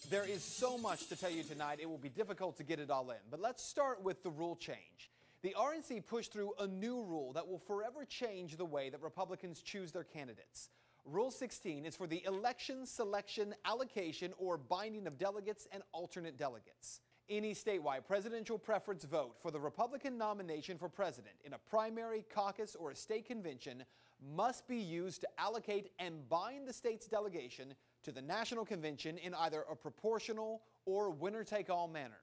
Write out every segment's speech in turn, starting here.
There is so much to tell you tonight, it will be difficult to get it all in. But let's start with the rule change. The RNC pushed through a new rule that will forever change the way that Republicans choose their candidates. Rule 16 is for the election, selection, allocation, or binding of delegates and alternate delegates. Any statewide presidential preference vote for the Republican nomination for president in a primary, caucus, or a state convention must be used to allocate and bind the state's delegation to the national convention in either a proportional or winner-take-all manner.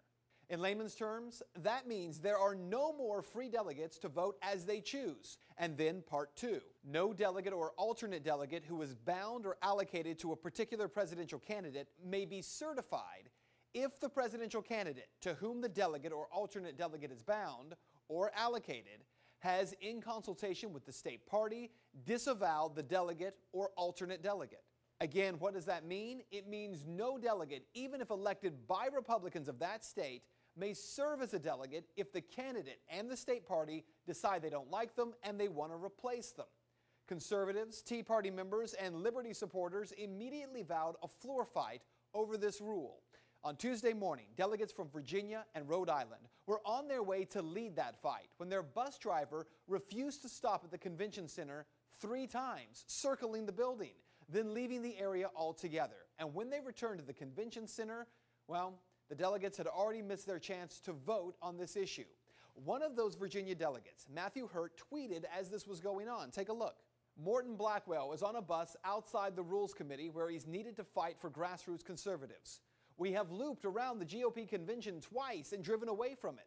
In layman's terms, that means there are no more free delegates to vote as they choose. And then part 2. No delegate or alternate delegate who is bound or allocated to a particular presidential candidate may be certified if the presidential candidate to whom the delegate or alternate delegate is bound or allocated has, in consultation with the state party, disavowed the delegate or alternate delegate. Again, what does that mean? It means no delegate, even if elected by Republicans of that state, may serve as a delegate if the candidate and the state party decide they don't like them and they want to replace them. Conservatives, Tea Party members, and Liberty supporters immediately vowed a floor fight over this rule. On Tuesday morning, delegates from Virginia and Rhode Island were on their way to lead that fight when their bus driver refused to stop at the convention center 3 times, circling the building, then leaving the area altogether. And when they returned to the convention center, well, the delegates had already missed their chance to vote on this issue. One of those Virginia delegates, Matthew Hurt, tweeted as this was going on. Take a look. Morton Blackwell is on a bus outside the Rules Committee where he's needed to fight for grassroots conservatives. We have looped around the GOP convention twice and driven away from it.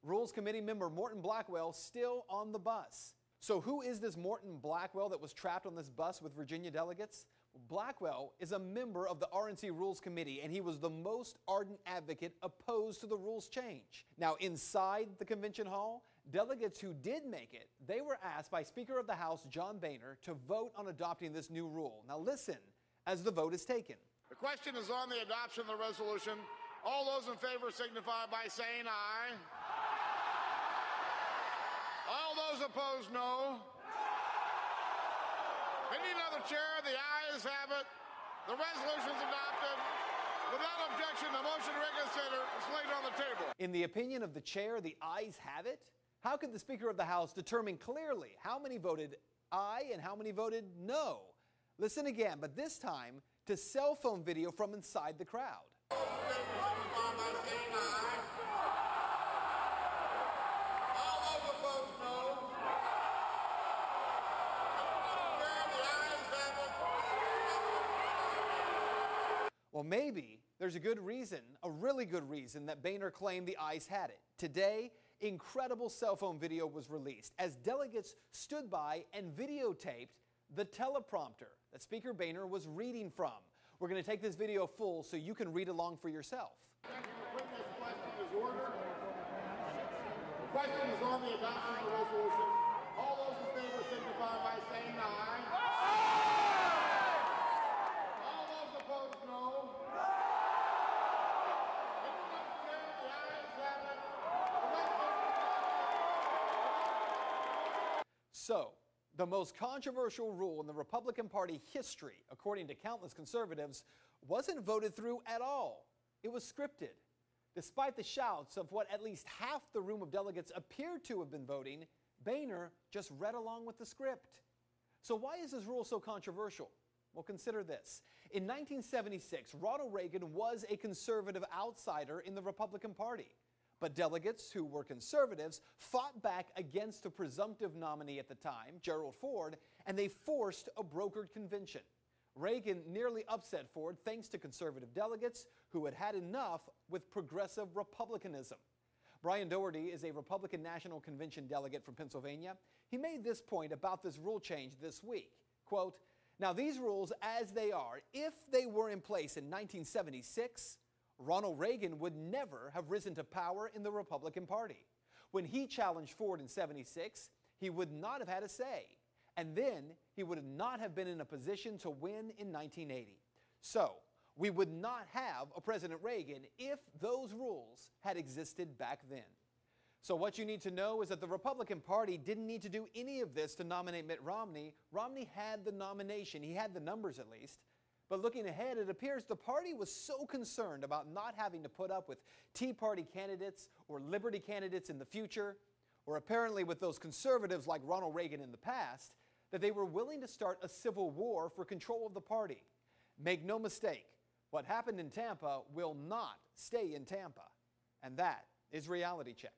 Rules Committee member Morton Blackwell still on the bus. So who is this Morton Blackwell that was trapped on this bus with Virginia delegates? Blackwell is a member of the RNC Rules Committee, and he was the most ardent advocate opposed to the rules change. Now, inside the convention hall, delegates who did make it, they were asked by Speaker of the House John Boehner to vote on adopting this new rule. Now listen as the vote is taken. The question is on the adoption of the resolution. All those in favor signify by saying aye. All those opposed, no. Any other chair, the ayes have it. The resolution is adopted. Without objection, the motion to reconsider is laid on the table. In the opinion of the chair, the ayes have it? How could the Speaker of the House determine clearly how many voted aye and how many voted no? Listen again, but this time to cell phone video from inside the crowd. Well, maybe there's a good reason, a really good reason, that Boehner claimed the ayes had it. Today, incredible cell phone video was released as delegates stood by and videotaped the teleprompter that Speaker Boehner was reading from. We're going to take this video full so you can read along for yourself. Thank you for putting this question is ordered. The question is on the adoption of the resolution. All those in favor signify by saying aye. All those opposed, no. So, the most controversial rule in the Republican Party history, according to countless conservatives, wasn't voted through at all. It was scripted. Despite the shouts of what at least half the room of delegates appeared to have been voting, Boehner just read along with the script. So why is this rule so controversial? Well, consider this. In 1976, Ronald Reagan was a conservative outsider in the Republican Party. But delegates who were conservatives fought back against the presumptive nominee at the time, Gerald Ford, and they forced a brokered convention. Reagan nearly upset Ford thanks to conservative delegates who had had enough with progressive republicanism. Brian Doherty is a Republican National Convention delegate from Pennsylvania. He made this point about this rule change this week. Quote, "Now these rules as they are, if they were in place in 1976, Ronald Reagan would never have risen to power in the Republican Party. When he challenged Ford in '76, he would not have had a say. And then he would not have been in a position to win in 1980. So we would not have a President Reagan if those rules had existed back then." So what you need to know is that the Republican Party didn't need to do any of this to nominate Mitt Romney. Romney had the nomination. He had the numbers at least. But looking ahead, it appears the party was so concerned about not having to put up with Tea Party candidates or Liberty candidates in the future, or apparently with those conservatives like Ronald Reagan in the past, that they were willing to start a civil war for control of the party. Make no mistake, what happened in Tampa will not stay in Tampa. And that is Reality Check.